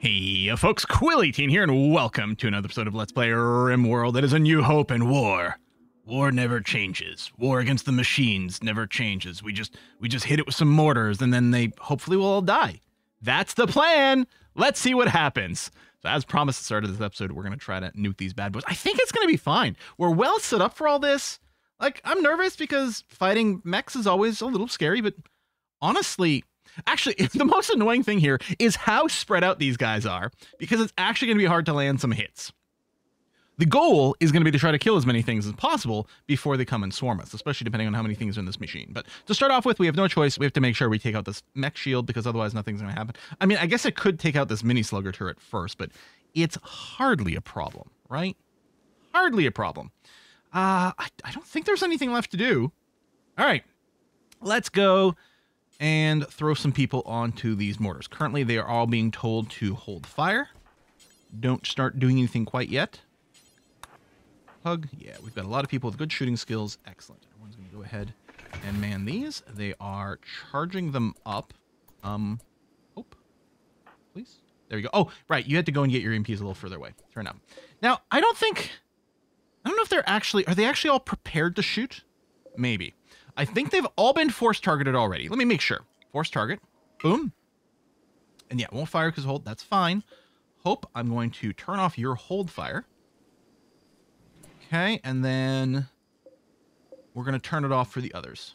Hey folks, Quill18 here, and welcome to another episode of Let's Play RimWorld. It is a new hope in war. War never changes. War against the machines never changes. We just hit it with some mortars, and then they hopefully will all die. That's the plan. Let's see what happens. So as promised at the start of this episode, we're going to try to nuke these bad boys. I think it's going to be fine. We're well set up for all this. Like, I'm nervous because fighting mechs is always a little scary, but honestly... Actually, the most annoying thing here is how spread out these guys are, because it's actually going to be hard to land some hits. The goal is going to be to try to kill as many things as possible before they come and swarm us, especially depending on how many things are in this machine. But to start off with, we have no choice. We have to make sure we take out this mech shield, because otherwise nothing's going to happen. I mean, I guess I could take out this mini slugger turret first, but it's hardly a problem, right? Hardly a problem. I don't think there's anything left to do. All right, let's go and throw some people onto these mortars. Currently, they are all being told to hold fire. Don't start doing anything quite yet. Hug. Yeah, we've got a lot of people with good shooting skills. Excellent. Everyone's going to go ahead and man these. They are charging them up. Oh, please. There we go. Oh, right. You had to go and get your EMPs a little further away. Turn up. Now, I don't know if they're actually... Are they actually all prepared to shoot? Maybe. I think they've all been force targeted already. Let me make sure. Force target. Boom. And yeah, won't fire because hold. That's fine. Hope, I'm going to turn off your hold fire. Okay, and then we're going to turn it off for the others.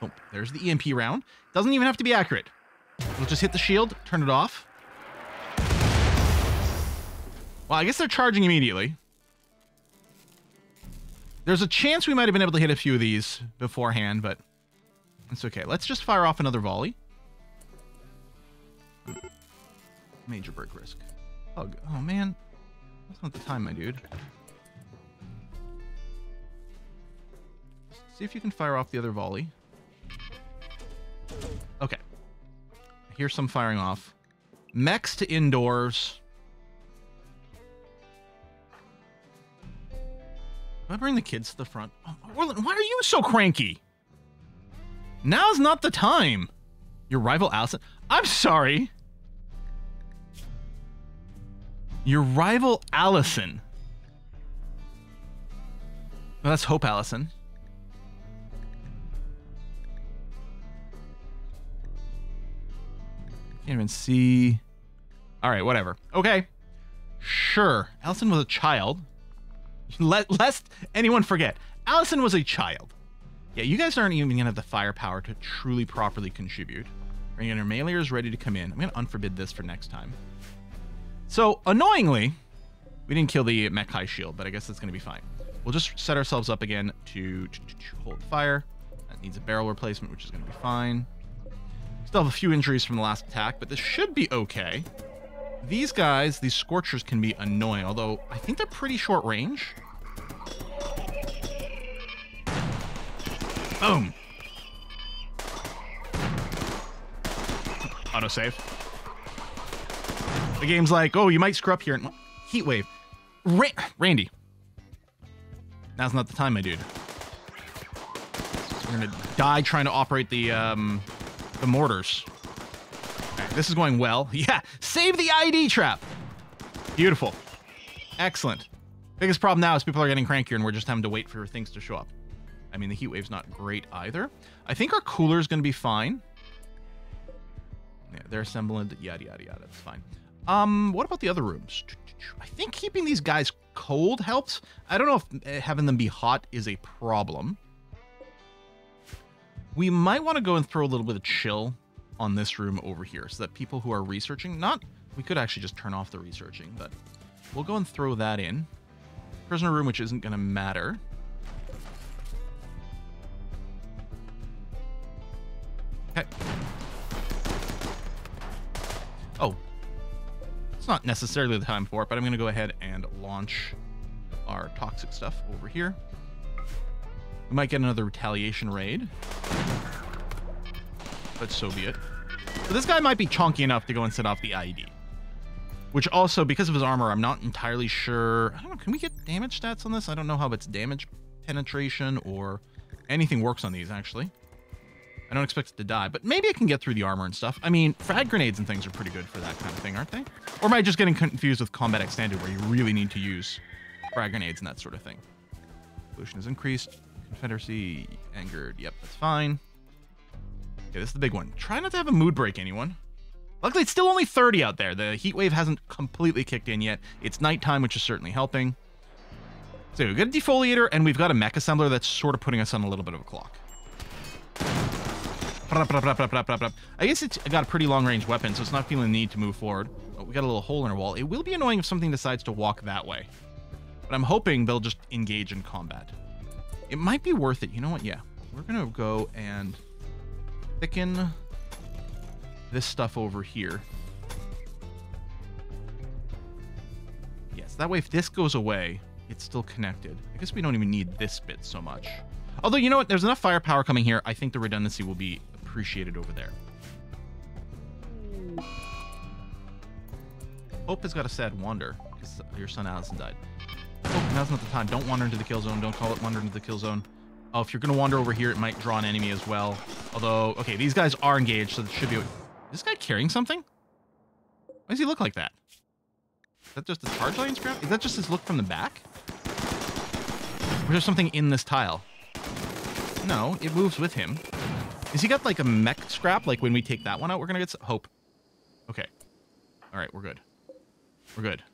Oh, there's the EMP round. Doesn't even have to be accurate. We'll just hit the shield, turn it off. Well, I guess they're charging immediately. There's a chance we might have been able to hit a few of these beforehand, but it's okay. Let's just fire off another volley. Major break risk. Hug. Oh, man. That's not the time, my dude. See if you can fire off the other volley. Okay. I hear some firing off. Mechs to indoors. Do I bring the kids to the front? Oh, Orland, why are you so cranky? Now's not the time. Your rival Allison? I'm sorry. Your rival Allison. Well, let's hope Allison. Can't even see. All right, whatever. Okay. Sure. Allison was a child. Lest anyone forget, Allison was a child. Yeah, you guys aren't even going to have the firepower to truly properly contribute. Bring in our meleers ready to come in. I'm going to unforbid this for next time. So, annoyingly, we didn't kill the mech high shield, but I guess that's going to be fine. We'll just set ourselves up again to hold fire. That needs a barrel replacement, which is going to be fine. Still have a few injuries from the last attack, but this should be okay. These guys, these Scorchers, can be annoying, although I think they're pretty short range. Boom. Autosave. The game's like, oh, you might screw up here. Heat wave. Randy. Now's not the time, my dude. You're gonna die trying to operate the mortars. This is going well. Yeah, save the ID trap. Beautiful. Excellent. Biggest problem now is people are getting crankier and we're just having to wait for things to show up. I mean, the heat wave's not great either. I think our cooler's going to be fine. Yeah, they're assembling, yada, yada, yada. That's fine. What about the other rooms? I think keeping these guys cold helps. I don't know if having them be hot is a problem. We might want to go and throw a little bit of chill on this room over here so that people who are researching, we could actually just turn off the researching, but we'll go and throw that in. Prisoner room, which isn't going to matter. Okay. Oh, it's not necessarily the time for it, but I'm going to go ahead and launch our toxic stuff over here. We might get another retaliation raid, but so be it. So this guy might be chonky enough to go and set off the IED. Which also, because of his armor, I'm not entirely sure. I don't know, can we get damage stats on this? I don't know how it's damage penetration or anything works on these, actually. I don't expect it to die, but maybe it can get through the armor and stuff. I mean, frag grenades and things are pretty good for that kind of thing, aren't they? Or am I just getting confused with combat extended where you really need to use frag grenades and that sort of thing? Pollution is increased. Confederacy angered. Yep, that's fine. Okay, this is the big one. Try not to have a mood break, anyone. Luckily, it's still only 30 out there. The heat wave hasn't completely kicked in yet. It's nighttime, which is certainly helping. So we've got a defoliator, and we've got a mech assembler that's sort of putting us on a little bit of a clock. I guess it's got a pretty long-range weapon, so it's not feeling the need to move forward. Oh, we got a little hole in our wall. It will be annoying if something decides to walk that way. But I'm hoping they'll just engage in combat. It might be worth it. You know what? Yeah. We're going to go and thicken this stuff over here. Yes, that way if this goes away, it's still connected. I guess we don't even need this bit so much. Although, you know what? There's enough firepower coming here. I think the redundancy will be appreciated over there. Hope has got a sad wander because your son Allison died. Oh, now's not the time. Don't wander into the kill zone. Don't call it wander into the kill zone. Oh, if you're going to wander over here, it might draw an enemy as well. Although, okay, these guys are engaged, so it should be... Is this guy carrying something? Why does he look like that? Is that just a charge lane scrap? Is that just his look from the back? Or is there something in this tile? No, it moves with him. Has he got like a mech scrap? Like when we take that one out, we're going to get... Hope. Okay. All right, we're good. We're good.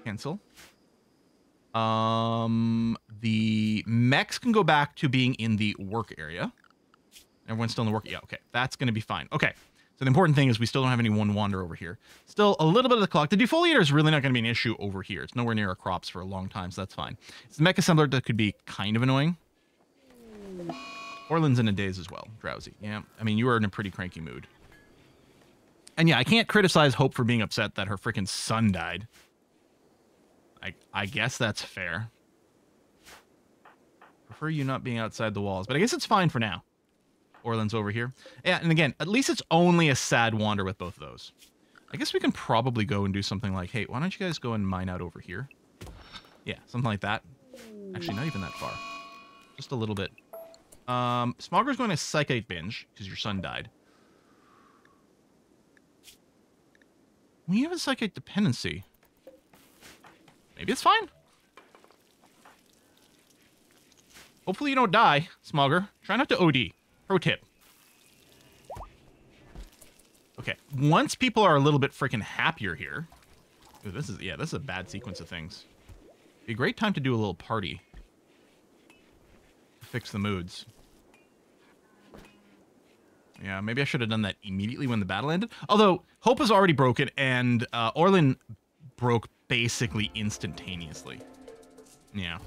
Cancel. The mechs can go back to being in the work area. Everyone's still in the work. Yeah, okay. That's going to be fine. Okay. So the important thing is we still don't have any one wander over here. Still a little bit of the clock. The defoliator is really not going to be an issue over here. It's nowhere near our crops for a long time, so that's fine. It's the mech assembler that could be kind of annoying. Orland's in a daze as well. Drowsy. Yeah. I mean, you are in a pretty cranky mood. And yeah, I can't criticize Hope for being upset that her freaking son died. I guess that's fair. Prefer you not being outside the walls, but I guess it's fine for now. Orland's over here. Yeah, and again, at least it's only a sad wander with both of those. I guess we can probably go and do something like, hey, why don't you guys go and mine out over here? Yeah, something like that. Actually, not even that far. Just a little bit. Smogger's going to Psychite binge because your son died. We have a Psychite dependency. Maybe it's fine. Hopefully you don't die, Smogger. Try not to OD. Pro tip. Okay, once people are a little bit freaking happier here. Ooh, this is a bad sequence of things. Be a great time to do a little party. Fix the moods. Yeah, maybe I should have done that immediately when the battle ended. Although, Hope is already broken, and Orland broke basically instantaneously. Yeah.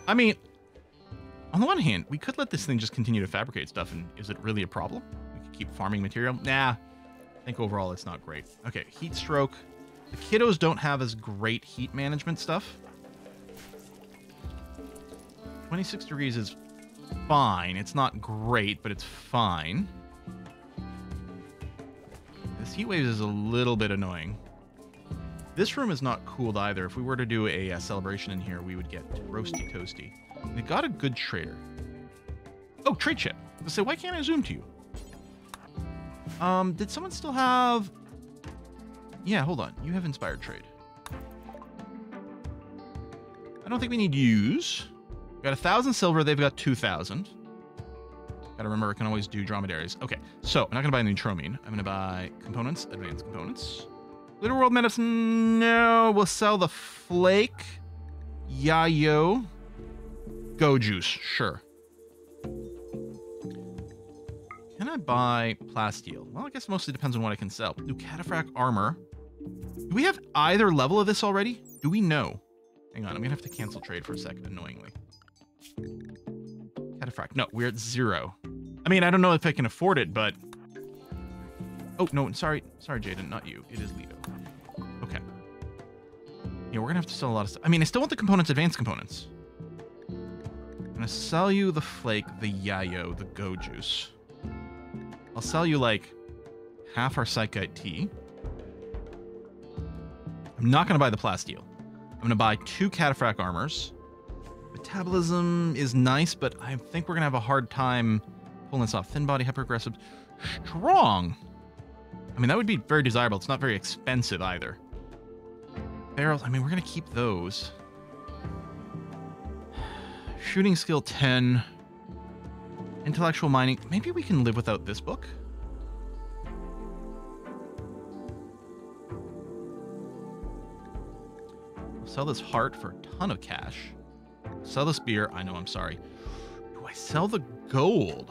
I mean, on the one hand, we could let this thing just continue to fabricate stuff, and is it really a problem? We could keep farming material? Nah. I think overall it's not great. Okay, heat stroke. The kiddos don't have as great heat management stuff. 26 degrees is fine. It's not great, but it's fine. This heat wave is a little bit annoying. This room is not cooled either. If we were to do a celebration in here, we would get roasty toasty. We got a good trader. Oh, trade chip. Let's say, why can't I zoom to you? Did someone still have... Yeah, hold on. You have inspired trade. I don't think we need use. We got 1,000 silver. They've got 2,000. Gotta remember, I can always do dromedaries. Okay, so I'm not gonna buy any Tromine. I'm gonna buy components, advanced components. Little World Medicine, no. We'll sell the Flake. Yayo. Go Juice, sure. Can I buy Plasteel? Well, I guess it mostly depends on what I can sell. Do Cataphract Armor. Do we have either level of this already? Do we know? Hang on, I'm gonna have to cancel trade for a second, annoyingly. Cataphract, no, we're at 0. I mean, I don't know if I can afford it, but... Oh, no, sorry, Jaden, not you. It is Lido. Okay. Yeah, we're gonna have to sell a lot of stuff. I mean, I still want the components, advanced components. I'm gonna sell you the Flake, the Yayo, the Go Juice. I'll sell you, like, half our Psychite tea. I'm not gonna buy the Plasteel. I'm gonna buy 2 Cataphract Armors, a Metabolism is nice, but I think we're going to have a hard time pulling this off. Thin body, hyper-aggressive. Strong. I mean, that would be very desirable. It's not very expensive either. Barrels, I mean, we're going to keep those. Shooting skill 10. Intellectual mining. Maybe we can live without this book. I'll sell this heart for a ton of cash. Sell this beer. I know, I'm sorry. Do I sell the gold?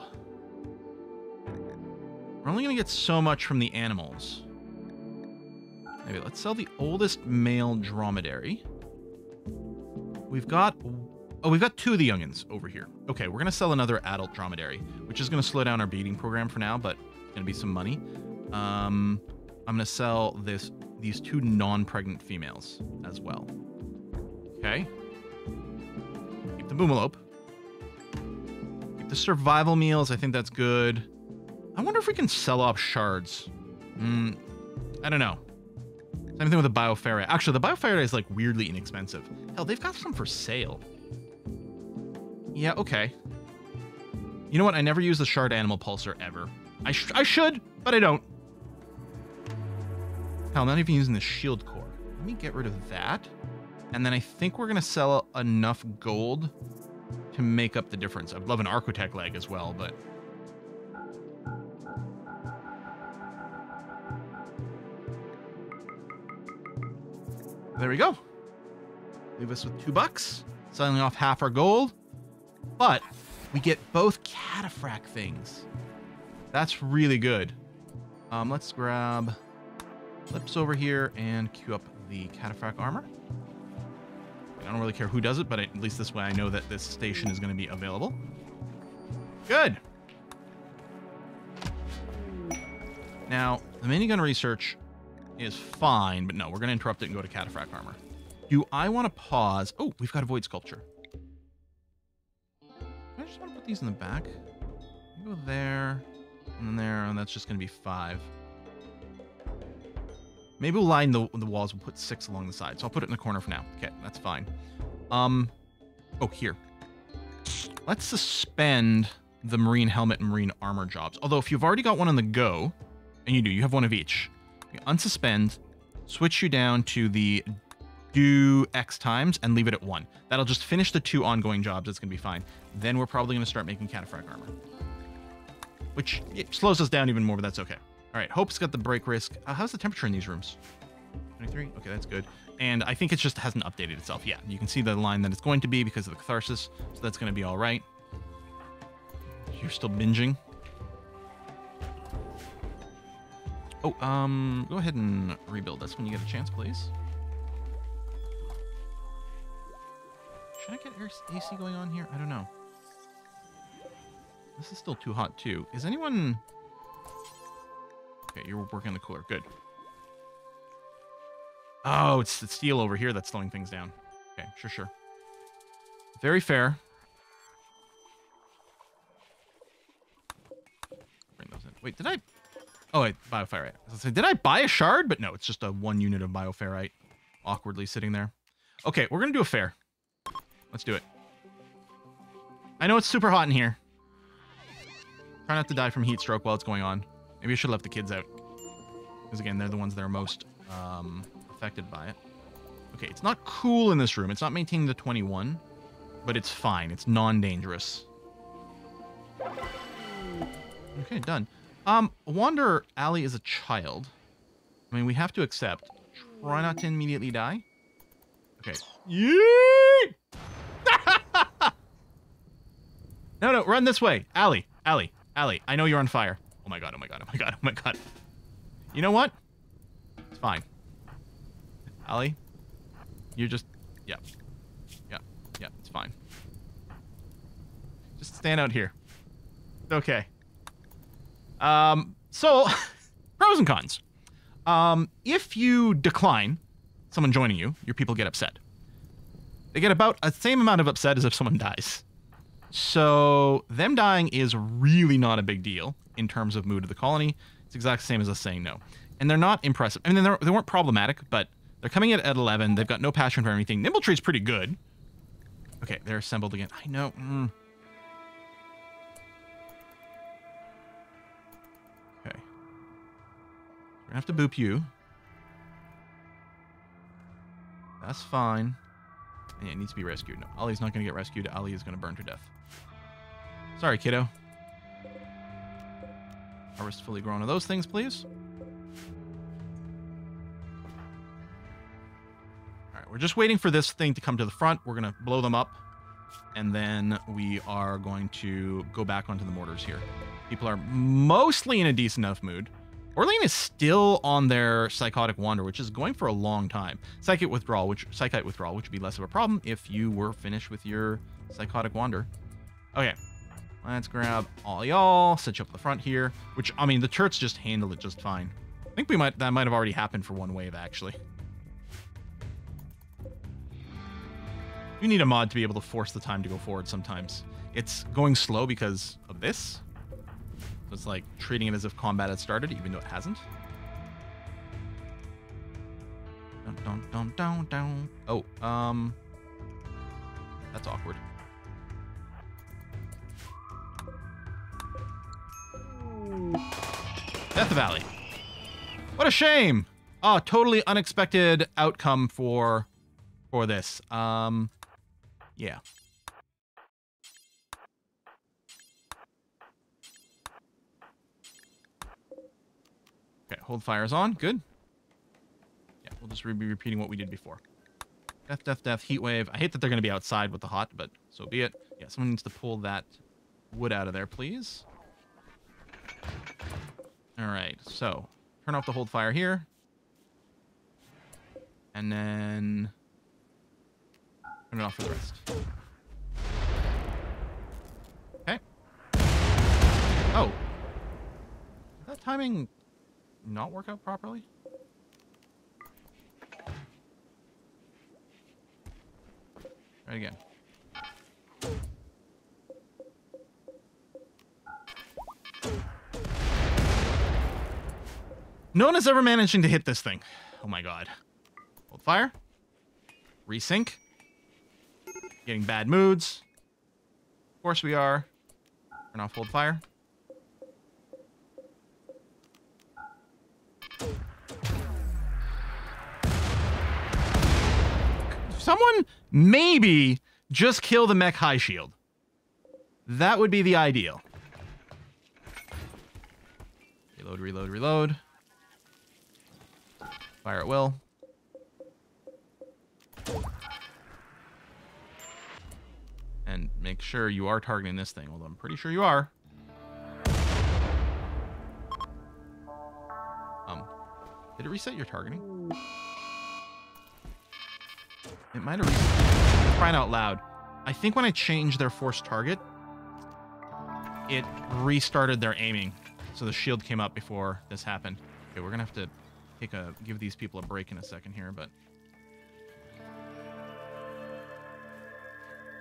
We're only going to get so much from the animals. Maybe let's sell the oldest male dromedary. We've got... Oh, we've got 2 of the youngins over here. Okay, we're going to sell another adult dromedary, which is going to slow down our breeding program for now, but it's going to be some money. I'm going to sell these 2 non-pregnant females as well. Okay. Keep the boomalope. Keep the survival meals. I think that's good. I wonder if we can sell off shards. I don't know. Same thing with the bioferrite. Actually, the bioferrite is like weirdly inexpensive. Hell, they've got some for sale. Yeah, okay. You know what? I never use the shard animal pulsar ever. I should, but I don't. Hell, I'm not even using the shield core. Let me get rid of that. And then I think we're going to sell enough gold to make up the difference. I'd love an Architect leg as well, but... There we go. Leave us with $2. Selling off half our gold. But we get both cataphract things. That's really good. Let's grab Lips over here and queue up the cataphract armor. I don't really care who does it, but at least this way I know that this station is going to be available. Good. Now, the minigun research is fine, but no, we're going to interrupt it and go to cataphract armor. Do I want to pause? Oh, we've got a void sculpture. I just want to put these in the back. Go there, and then there, and that's just going to be 5. Maybe we'll line the walls. We'll put 6 along the side. So I'll put it in the corner for now. Okay, that's fine. Oh, here. Let's suspend the marine helmet and marine armor jobs. Although if you've already got one on the go, and you do, you have one of each. Okay, unsuspend, switch you down to the do X times and leave it at 1. That'll just finish the 2 ongoing jobs. It's going to be fine. Then we're probably going to start making cataphract armor. Which it slows us down even more, but that's okay. All right, Hope's got the break risk. How's the temperature in these rooms? 23? Okay, that's good. And I think it just hasn't updated itself. Yeah, you can see the line that it's going to be because of the catharsis. So that's going to be all right. You're still binging. Oh, go ahead and rebuild this when you get a chance, please. Should I get AC going on here? I don't know. This is still too hot, too. Is anyone... Okay, you're working on the cooler. Good. Oh, it's the steel over here that's slowing things down. Okay, sure. Very fair. Bring those in. Wait, did I... Oh, wait, bioferrite. I was gonna say, did I buy a shard? But no, it's just a 1 unit of bioferrite awkwardly sitting there. Okay, we're going to do a fair. Let's do it. I know it's super hot in here. Try not to die from heat stroke while it's going on. Maybe I should have left the kids out. Because again, they're the ones that are most affected by it. Okay, it's not cool in this room. It's not maintaining the 21. But it's fine. It's non-dangerous. Okay, done. Wanderer Alley is a child. I mean, we have to accept. Try not to immediately die. Okay. Yeet! No, run this way. Alley. I know you're on fire. Oh my god. You know what? It's fine. Alley, you're just... Yeah, it's fine. Just stand out here. It's okay. So, pros and cons. If you decline someone joining you, your people get upset. They get about the same amount of upset as if someone dies. So, them dying is really not a big deal in terms of mood of the colony. It's exactly the same as us saying no. And they're not impressive. I mean, they weren't problematic, but they're coming in at 11. They've got no passion for anything. Nimble Tree's pretty good. Okay, they're assembled again. I know. Okay. We're gonna have to boop you. That's fine. Yeah, it needs to be rescued. No, Ollie's not gonna get rescued. Ollie is gonna burn to death. Sorry, kiddo. Harvest fully grown of those things, please. Alright, we're just waiting for this thing to come to the front. We're gonna blow them up. And then we are going to go back onto the mortars here. People are mostly in a decent enough mood. Orlean is still on their psychotic wander, which is going for a long time. Psychite withdrawal, which would be less of a problem if you were finished with your psychotic wander. Okay, let's grab all y'all, set you up at the front here. Which, I mean, the turrets just handle it just fine. I think that might have already happened for one wave, actually. You need a mod to be able to force the time to go forward sometimes. It's going slow because of this. So it's like treating it as if combat had started, even though it hasn't. Dun, dun, dun, dun, dun. Oh, that's awkward. Death Valley. What a shame. Oh, totally unexpected outcome for this. Yeah. Okay, hold fire is on. Good. Yeah, we'll just be repeating what we did before. Death, death, death, heat wave. I hate that they're going to be outside with the hot, but so be it. Yeah, someone needs to pull that wood out of there, please. All right, so turn off the hold fire here. And then turn it off for the rest. Okay. Oh. Did that timing not work out properly? Try it again. No one is ever managing to hit this thing. Oh my god. Hold fire. Resync. Getting bad moods. Of course we are. Turn off hold fire. Someone maybe just kill the mech high shield. That would be the ideal. Reload, reload, reload. Fire at will. And make sure you are targeting this thing, although I'm pretty sure you are. Did it reset your targeting? It might have reset. Crying out loud. I think when I changed their forced target, it restarted their aiming. So the shield came up before this happened. Okay, we're gonna have to give these people a break in a second here, but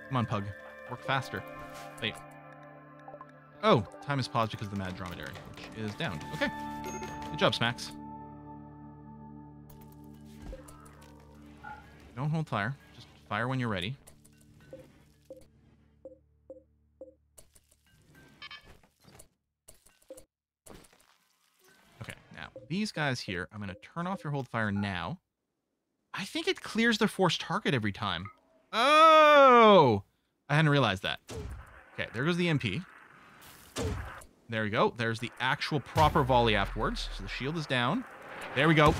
come on, Pug. Work faster. Wait. Oh, time is paused because of the Mad Dromedary, which is down. Okay. Good job, Smacks. Don't hold fire. Just fire when you're ready. Okay, now, these guys here, I'm going to turn off your hold fire now. I think it clears their forced target every time. Oh! I hadn't realized that. Okay, there goes the MP. There we go. There's the actual proper volley afterwards. So the shield is down. There we go.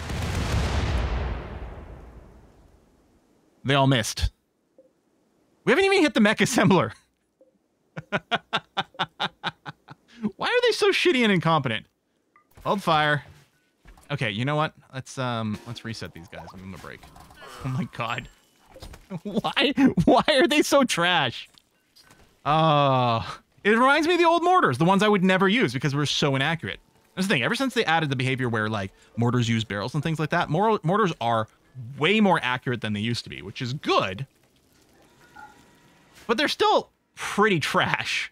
They all missed. We haven't even hit the mech assembler. Why are they so shitty and incompetent? Hold fire. Okay, you know what? Let's reset these guys. I'm gonna break. Oh my god. Why are they so trash? It reminds me of the old mortars, the ones I would never use because we're so inaccurate. That's the thing. Ever since they added the behavior where like mortars use barrels and things like that, mortars are way more accurate than they used to be, which is good. But they're still pretty trash.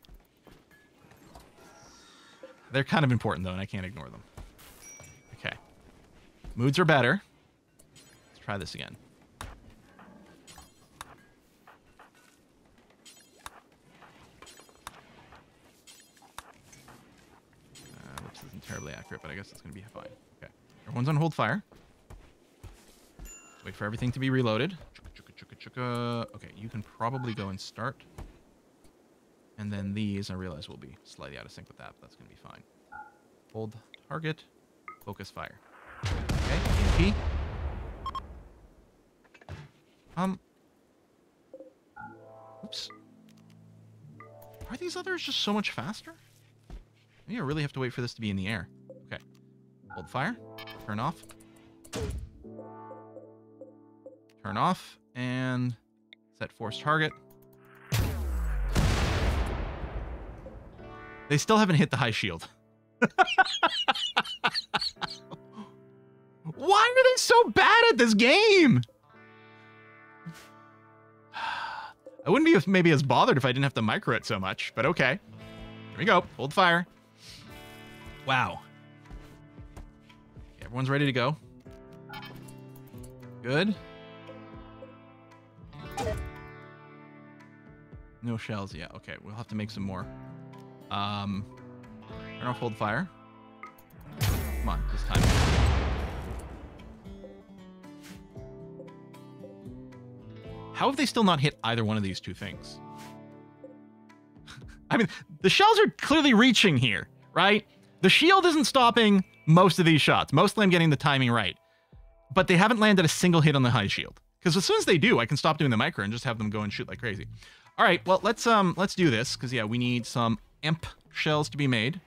They're kind of important though, and I can't ignore them. Okay. Moods are better. Let's try this again. terribly accurate, but I guess it's going to be fine. Okay. Everyone's on hold fire. Wait for everything to be reloaded. Okay, you can probably go and start. And then these, I realize, will be slightly out of sync with that, but that's going to be fine. Hold target. Focus fire. Okay, EMP. Oops. Are these others just so much faster? Maybe I really have to wait for this to be in the air. Okay. Hold fire. Turn off. Turn off. And set force target. They still haven't hit the high shield. Why are they so bad at this game? I wouldn't be maybe as bothered if I didn't have to micro it so much, but okay. Here we go. Hold fire. Wow. Okay, everyone's ready to go. Good. No shells yet. Okay, we'll have to make some more. Turn off hold fire. Come on, this time. How have they still not hit either one of these two things? I mean, the shells are clearly reaching here, right? The shield isn't stopping most of these shots. Mostly I'm getting the timing right. But they haven't landed a single hit on the high shield. Because as soon as they do, I can stop doing the micro and just have them go and shoot like crazy. All right, well, let's do this. Because, yeah, we need some imp shells to be made.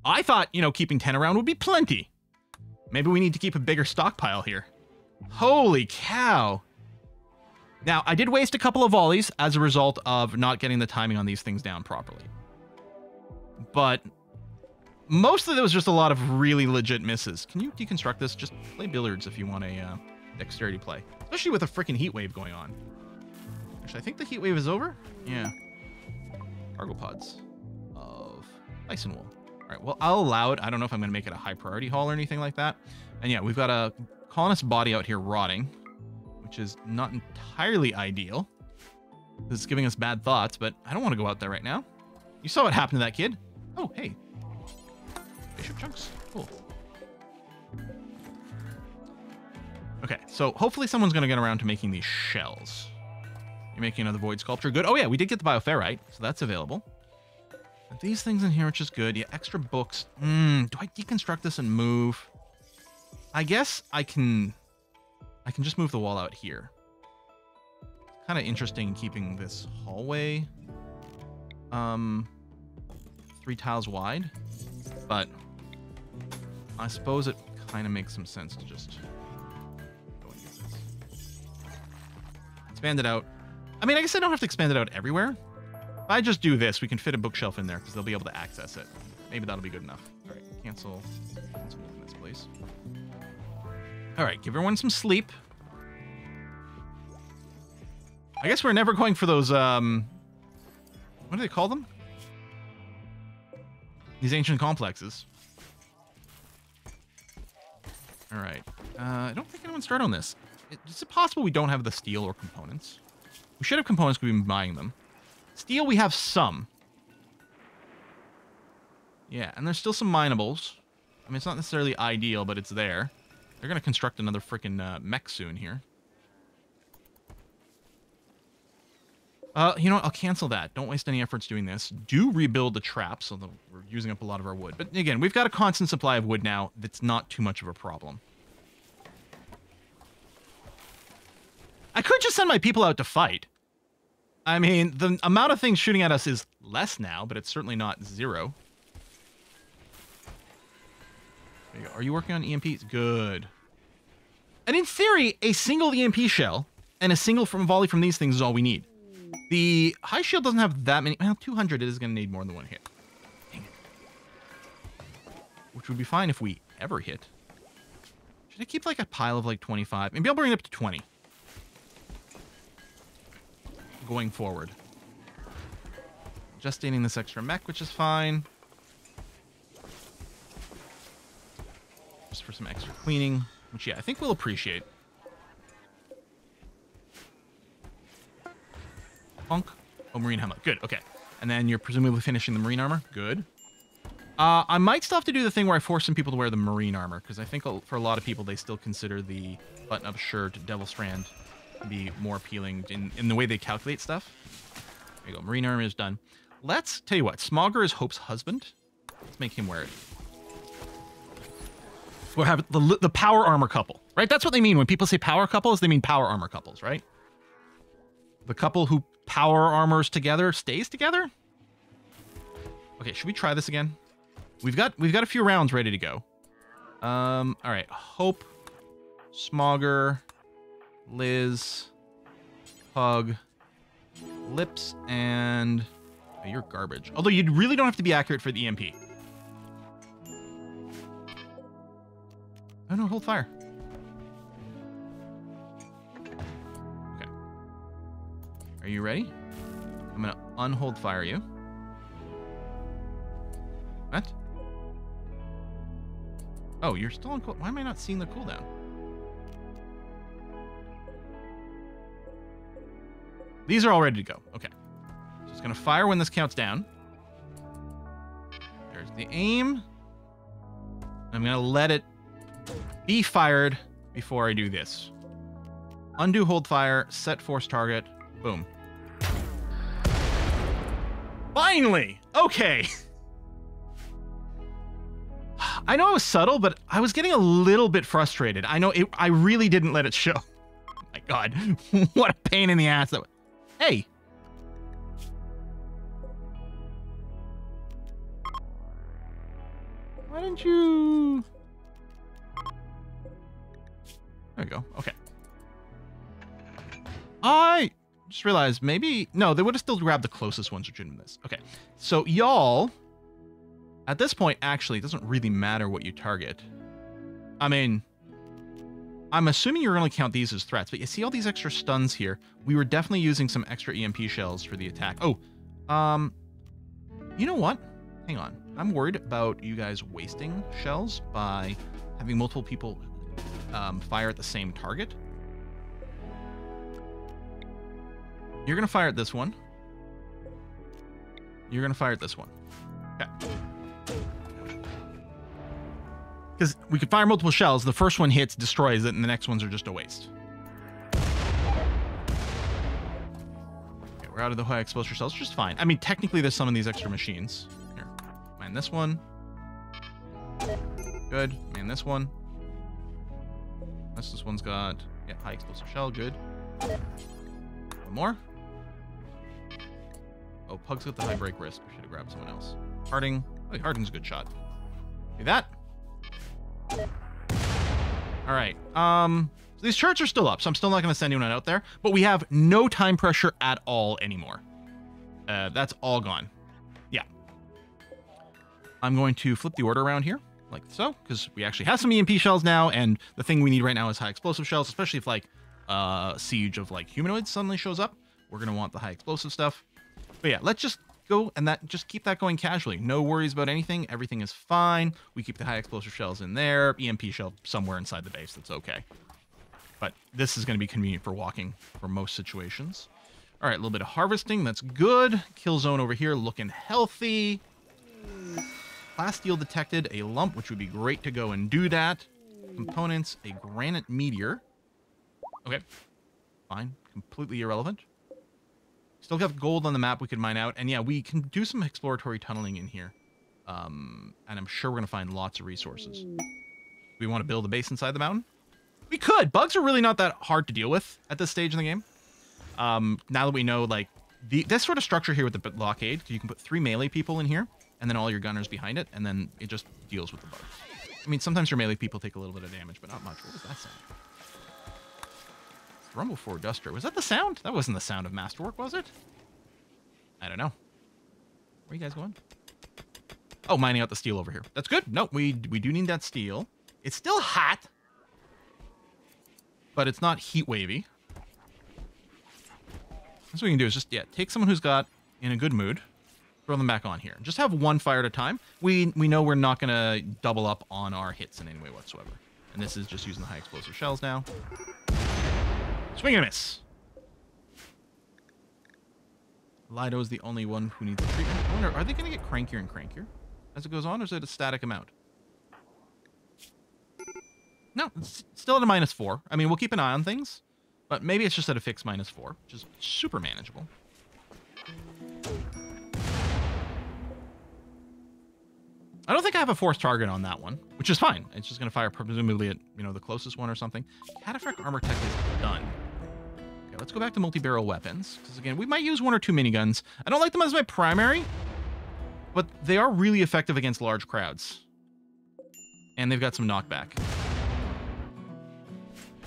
I thought, you know, keeping 10 around would be plenty. Maybe we need to keep a bigger stockpile here. Holy cow. Now, I did waste a couple of volleys as a result of not getting the timing on these things down properly. But most of it was just a lot of really legit misses. Can you deconstruct this? Just play billiards if you want a dexterity play. Especially with a freaking heat wave going on. Actually, I think the heat wave is over. Yeah. Cargo pods of bison wool. All right, well, I'll allow it. I don't know if I'm going to make it a high priority haul or anything like that. And yeah, we've got a colonist body out here rotting, which is not entirely ideal. This is giving us bad thoughts, but I don't want to go out there right now. You saw what happened to that kid. Oh, hey. Bishop chunks. Cool. Okay, so hopefully someone's going to get around to making these shells. You're making another void sculpture. Good. Oh, yeah, we did get the bioferrite, so that's available. And these things in here, which is good. Yeah, extra books. Do I deconstruct this and move? I guess I can just move the wall out here. Kind of interesting keeping this hallway 3 tiles wide, but I suppose it kind of makes some sense to just go and get this. Expand it out. I mean, I guess I don't have to expand it out everywhere. If I just do this, we can fit a bookshelf in there because they'll be able to access it. Maybe that'll be good enough. All right, cancel moving this, please. All right, give everyone some sleep. I guess we're never going for those, what do they call them? These ancient complexes. All right. I don't think anyone's started on this. Is it possible we don't have the steel or components? We should have components because we've been buying them. Steel, we have some. Yeah, and there's still some minables. I mean, it's not necessarily ideal, but it's there. They're going to construct another freaking mech soon here. You know what? I'll cancel that. Don't waste any efforts doing this. Do rebuild the traps, although we're using up a lot of our wood. But again, we've got a constant supply of wood now. That's not too much of a problem. I could just send my people out to fight. I mean, the amount of things shooting at us is less now, but it's certainly not 0. There you go. Are you working on EMPs? Good. And in theory, a single EMP shell and a single volley from these things is all we need. The high shield doesn't have that many. Well, 200 is going to need more than one hit. Dang it. Which would be fine if we ever hit. Should I keep like a pile of like 25? Maybe I'll bring it up to 20. Going forward. Just gaining this extra mech, which is fine. Just for some extra cleaning, which, yeah, I think we'll appreciate. Funk. Oh, marine helmet. Good. Okay. And then you're presumably finishing the marine armor. Good. I might still have to do the thing where I force some people to wear the marine armor, because I think for a lot of people, they still consider the button-up shirt, Devil Strand, to be more appealing in the way they calculate stuff. There you go. Marine armor is done. Let's tell you what. Smogger is Hope's husband. Let's make him wear it. We'll have the power armor couple, right? That's what they mean when people say power couples. They mean power armor couples, right? The couple who power armors together stays together. Okay, should we try this again? We've got a few rounds ready to go. All right. Hope, Smogger, Liz, Pug, Lips, and oh, you're garbage. Although you really don't have to be accurate for the EMP. Oh no, hold fire. Okay. Are you ready? I'm gonna unhold fire you. What? Oh, you're still on cool. Why am I not seeing the cooldown? These are all ready to go. Okay. Just gonna fire when this counts down. There's the aim. I'm gonna let it be fired before I do this. Undo hold fire, set force target, boom. Finally! Okay. I know it was subtle, but I was getting a little bit frustrated. I know I really didn't let it show. Oh my God, what a pain in the ass that was. Hey. Why didn't you... There we go. Okay. I just realized maybe... No, they would have still grabbed the closest ones which in this. Okay. So y'all... At this point, actually, it doesn't really matter what you target. I mean... I'm assuming you're going to count these as threats, but you see all these extra stuns here? We were definitely using some extra EMP shells for the attack. Oh, you know what? Hang on. I'm worried about you guys wasting shells by having multiple people fire at the same target. You're going to fire at this one. You're going to fire at this one. Okay. Because we could fire multiple shells. The first one hits, destroys it, and the next ones are just a waste. Okay, we're out of the high exposure shells, just fine. I mean, technically, there's some of these extra machines. Here, man, this one. Good. Man, this one. This one's got high explosive shell. Good. One more. Oh, Pug's got the high break risk. We should have grabbed someone else. Harding. Oh, Harding's a good shot. Do that. All right. So these charts are still up, so I'm still not going to send anyone out there. But we have no time pressure at all anymore. That's all gone. Yeah. I'm going to flip the order around here, like so, because we actually have some EMP shells now, and the thing we need right now is high explosive shells, especially if like siege of like humanoids suddenly shows up. We're going to want the high explosive stuff. But yeah, let's just go and just keep that going casually. No worries about anything. Everything is fine. We keep the high explosive shells in there. EMP shell somewhere inside the base. That's okay. But this is going to be convenient for walking for most situations. All right, a little bit of harvesting. That's good. Kill zone over here looking healthy. Class steel detected. A lump, which would be great to go and do that. Components. A granite meteor. Okay. Fine. Completely irrelevant. Still got gold on the map we could mine out. And yeah, we can do some exploratory tunneling in here. And I'm sure we're going to find lots of resources. We want to build a base inside the mountain? We could. Bugs are really not that hard to deal with at this stage in the game. Now that we know, like, this sort of structure here with the blockade, you can put 3 melee people in here, and then all your gunners behind it, and then it just deals with the bugs. I mean, sometimes your melee people take a little bit of damage, but not much. What was that sound? Rumble 4 Duster. Was that the sound? That wasn't the sound of Masterwork, was it? I don't know. Where are you guys going? Oh, mining out the steel over here. That's good. No, we do need that steel. It's still hot, but it's not heat wavy. That's what we can do is just, take someone who's got in a good mood, throw them back on here. Just have one fire at a time. We know we're not going to double up on our hits in any way whatsoever. And this is just using the high explosive shells now. Swing and a miss. Lido's the only one who needs treatment. I wonder, are they going to get crankier and crankier? as it goes on, or is it a static amount? No, it's still at a -4. I mean, we'll keep an eye on things, but maybe it's just at a fixed -4, which is super manageable. I don't think I have a forced target on that one, which is fine. It's just going to fire presumably at, you know, the closest one or something. Cataphract Armor Tech is done. Okay, let's go back to multi-barrel weapons, because again, we might use 1 or 2 miniguns. I don't like them as my primary, but they are really effective against large crowds. And they've got some knockback.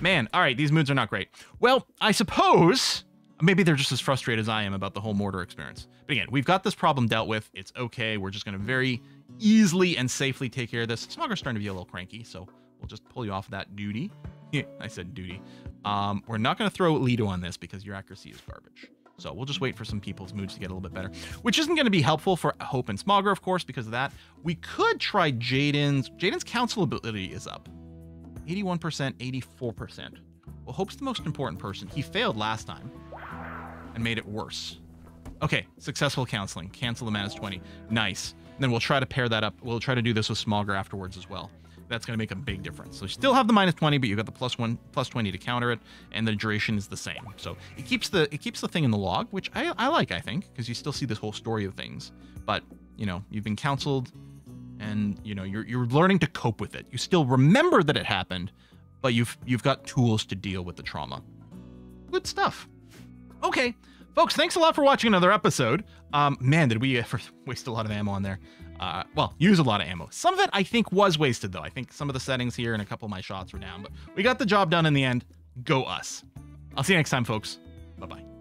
Man, all right, these moods are not great. Well, I suppose maybe they're just as frustrated as I am about the whole mortar experience. But again, we've got this problem dealt with. It's okay. We're just going to very easily and safely take care of this. Smogger's starting to be a little cranky, so we'll just pull you off that duty. Yeah, I said duty. We're not going to throw Lido on this because your accuracy is garbage. So we'll just wait for some people's moods to get a little bit better, which isn't going to be helpful for Hope and Smogger, of course, because of that. We could try Jaden's. Jaden's counsel ability is up. 81%, 84%. Well, Hope's the most important person. He failed last time and made it worse. Okay, successful counseling. Cancel the -20. Nice. And then we'll try to pair that up. We'll try to do this with Smogger afterwards as well. That's going to make a big difference. So you still have the -20, but you've got the +20 to counter it, and the duration is the same. So it keeps the thing in the log, which I like, I think, because you still see this whole story of things. But, you know, you've been counseled, and you know you're learning to cope with it. You still remember that it happened, but you've got tools to deal with the trauma. Good stuff. Okay, folks, thanks a lot for watching another episode. Man, did we ever waste a lot of ammo on there. Well, use a lot of ammo. Some of it I think was wasted though. I think some of the settings here and a couple of my shots were down, but we got the job done in the end. Go us. I'll see you next time, folks. Bye-bye.